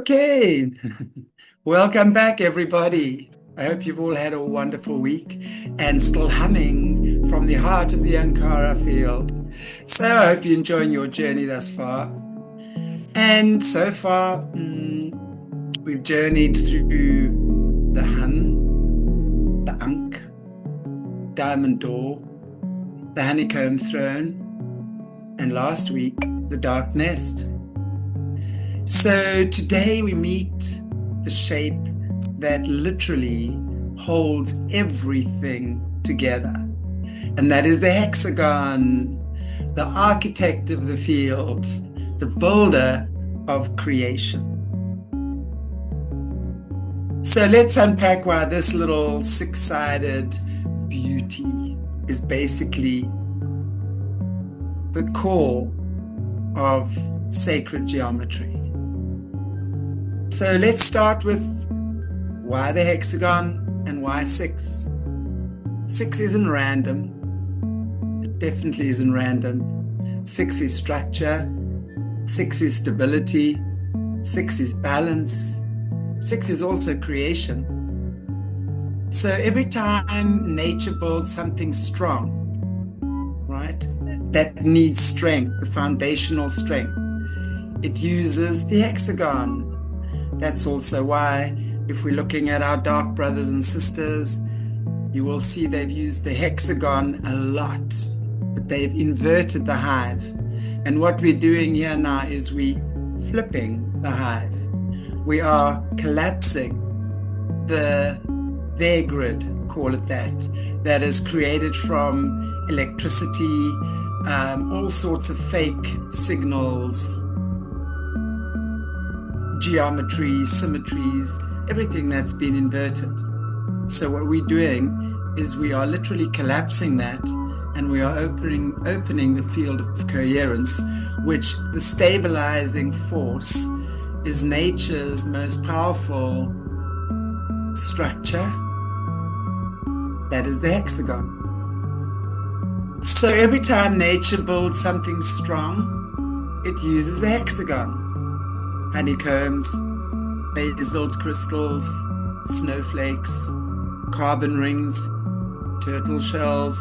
Okay, welcome back, everybody. I hope you've all had a wonderful week and still humming from the heart of the Ankhara Field. So I hope you're enjoying your journey thus far. And so far, we've journeyed through the Hun, the Ankh, Diamond Door, the Honeycomb Throne, and last week, the Dark Nest. So today we meet the shape that literally holds everything together. And that is the hexagon, the architect of the field, the builder of creation. So let's unpack why this little six-sided beauty is basically the core of sacred geometry. So let's start with why the hexagon and why six. Six isn't random. It definitely isn't random. Six is structure. Six is stability. Six is balance. Six is also creation. So every time nature builds something strong, right, that needs strength, the foundational strength, it uses the hexagon. That's also why, if we're looking at our dark brothers and sisters, you will see they've used the hexagon a lot, but they've inverted the hive. And what we're doing here now is we flipping the hive. We are collapsing their grid, call it that is created from electricity, all sorts of fake signals, geometry, symmetries, everything that's been inverted. So what we're doing is we are literally collapsing that, and we are opening the field of coherence, which the stabilizing force is nature's most powerful structure. That is the hexagon. So every time nature builds something strong, it uses the hexagon. Honeycombs, basalt crystals, snowflakes, carbon rings, turtle shells,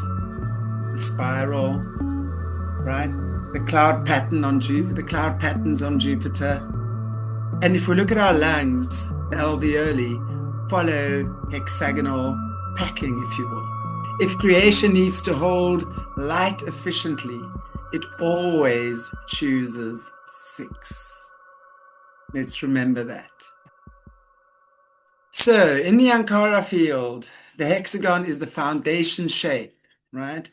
the spiral, right? The cloud patterns on Jupiter. And if we look at our lungs, the alveoli follow hexagonal packing, if you will. If creation needs to hold light efficiently, it always chooses six. Let's remember that. So in the Ankhara field, the hexagon is the foundation shape, right?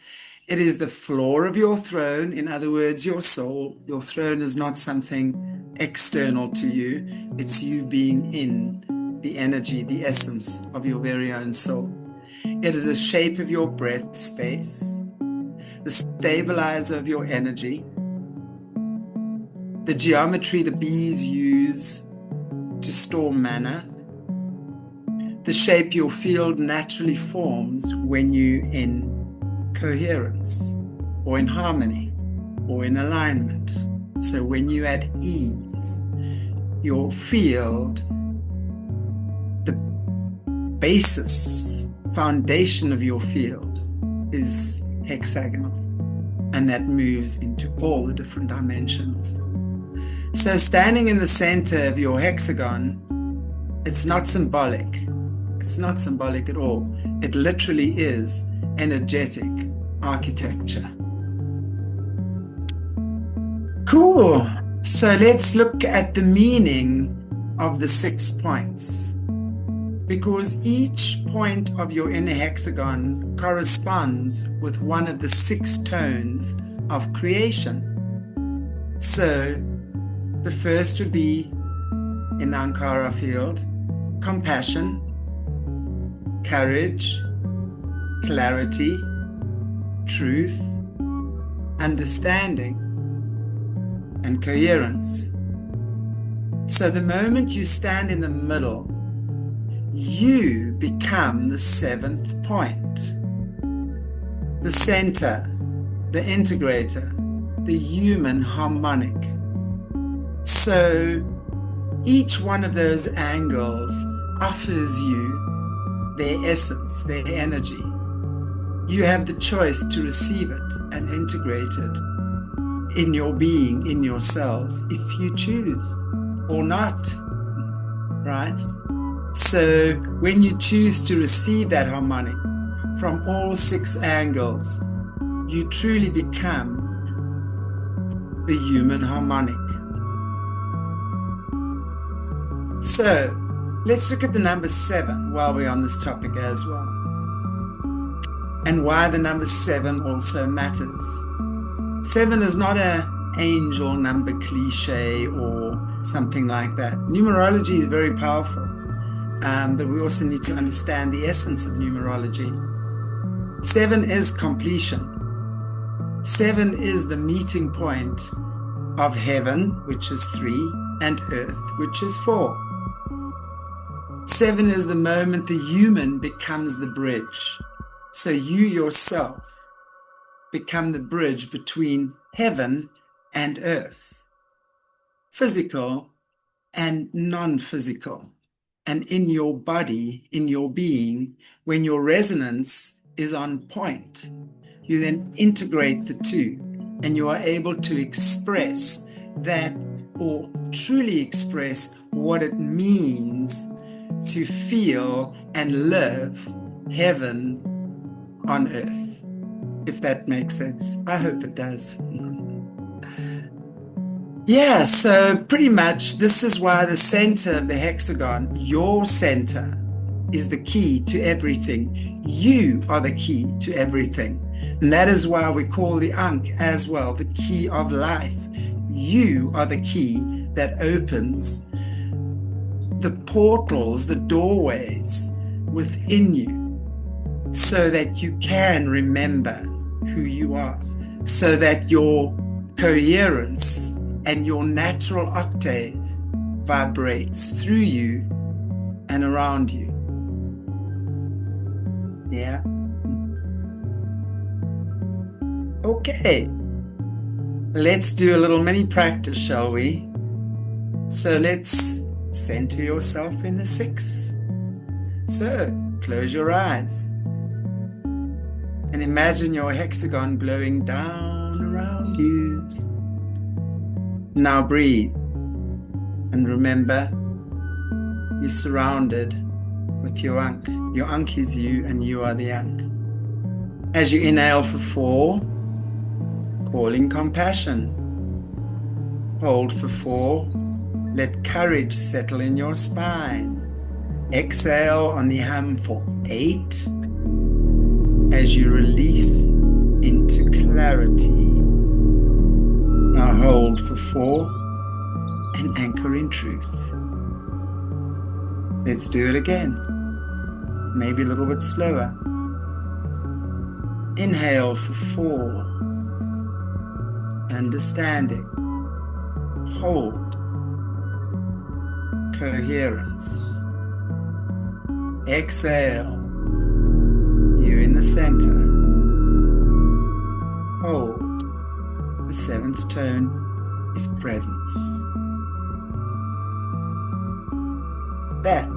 It is the floor of your throne. In other words, your soul. Your throne is not something external to you. It's you being in the energy, the essence of your very own soul. It is the shape of your breath space, the stabilizer of your energy, the geometry the bees use to store mana, the shape your field naturally forms when you're in coherence or in harmony or in alignment. So when you're at ease, your field, the basis, foundation of your field is hexagonal, and that moves into all the different dimensions. So standing in the center of your hexagon, it's not symbolic. It's not symbolic at all. It literally is energetic architecture. Cool. So let's look at the meaning of the 6 points, because each point of your inner hexagon corresponds with one of the 6 tones of creation. So the first would be, in the Ankhara field, compassion, courage, clarity, truth, understanding, and coherence. So the moment you stand in the middle, you become the 7th point, the center, the integrator, the human harmonic. So each one of those angles offers you their essence, their energy. You have the choice to receive it and integrate it in your being, in your cells, if you choose or not, right? So when you choose to receive that harmonic from all 6 angles, you truly become the human harmonic. So let's look at the number 7 while we're on this topic as well, and why the number 7 also matters. 7 is not an angel number cliche or something like that. Numerology is very powerful, but we also need to understand the essence of numerology. 7 is completion. 7 is the meeting point of heaven, which is 3, and earth, which is 4. 7 is the moment the human becomes the bridge. So you yourself become the bridge between heaven and earth, physical and non-physical. And in your body, in your being, when your resonance is on point, you then integrate the two, and you are able to express that, or truly express what it means to feel and live heaven on earth, if that makes sense. I hope it does. Yeah, so pretty much this is why the center of the hexagon, your center, is the key to everything. You are the key to everything. And that is why we call the Ankh as well the key of life. You are the key that opens the portals, the doorways within you, so that you can remember who you are, so that your coherence and your natural octave vibrates through you and around you. Yeah. Okay. Let's do a little mini practice, shall we? So let's center yourself in the 6. So close your eyes and imagine your hexagon glowing down around you. Now breathe and remember you're surrounded with your Ankh. Your Ankh is you and you are the Ankh. As you inhale for 4, calling compassion. Hold for 4. Let courage settle in your spine. Exhale on the hum for 8. As you release into clarity. Now hold for 4 and anchor in truth. Let's do it again. Maybe a little bit slower. Inhale for 4. Understanding. Hold. Coherence. Exhale. You're in the center. Hold. The 7th tone is presence. That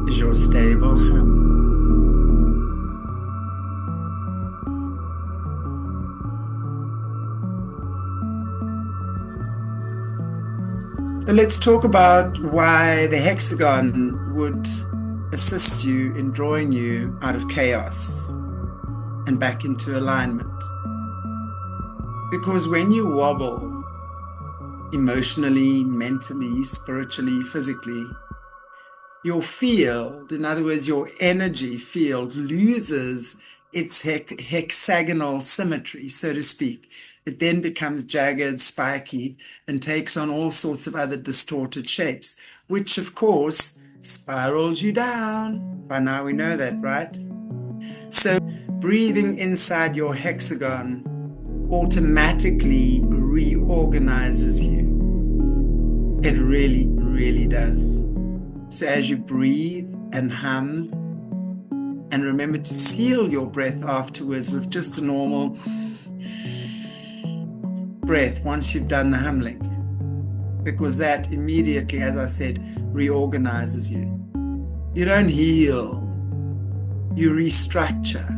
is your stable hum. So let's talk about why the hexagon would assist you in drawing you out of chaos and back into alignment. Because when you wobble emotionally, mentally, spiritually, physically, your field, in other words, your energy field, loses its hexagonal symmetry, so to speak. It then becomes jagged, spiky, and takes on all sorts of other distorted shapes, which of course spirals you down. By now we know that, right? So breathing inside your hexagon automatically reorganizes you. It really, really does. So as you breathe and hum, and remember to seal your breath afterwards with just a normal breath once you've done the humming. because that immediately, as I said, reorganizes you. You don't heal, you restructure,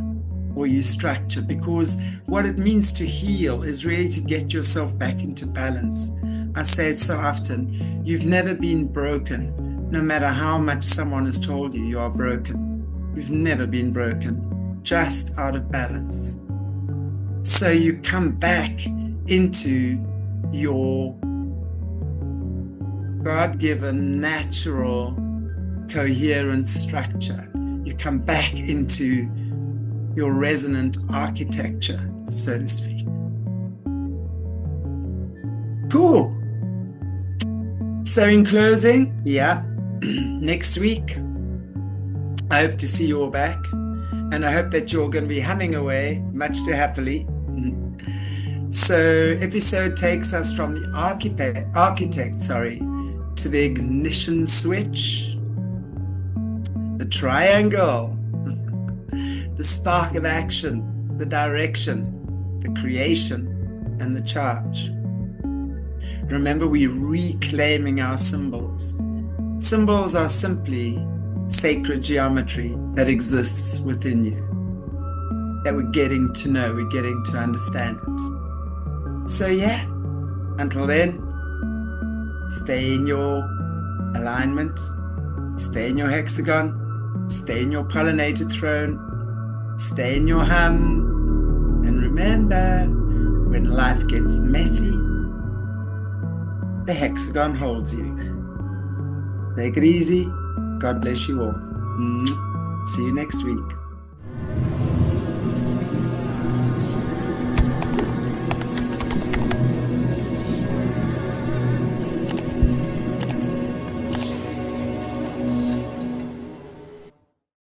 or you structure, because what it means to heal is really to get yourself back into balance. I say it so often, you've never been broken, no matter how much someone has told you you are broken. You've never been broken, just out of balance. So you come back into your God-given, natural, coherent structure. You come back into your resonant architecture, so to speak. Cool. So in closing, next week, I hope to see you all back. And I hope that you're going to be humming away much too happily. So episode takes us from the architect, to the ignition switch, the triangle, the spark of action, the direction, the creation, and the charge. Remember, we're reclaiming our symbols. Symbols are simply sacred geometry that exists within you, that we're getting to know, we're getting to understand it. So until then, stay in your alignment, stay in your hexagon, stay in your pollinated throne, stay in your hum, and remember, when life gets messy, the hexagon holds you. Take it easy. God bless you all. See you next week.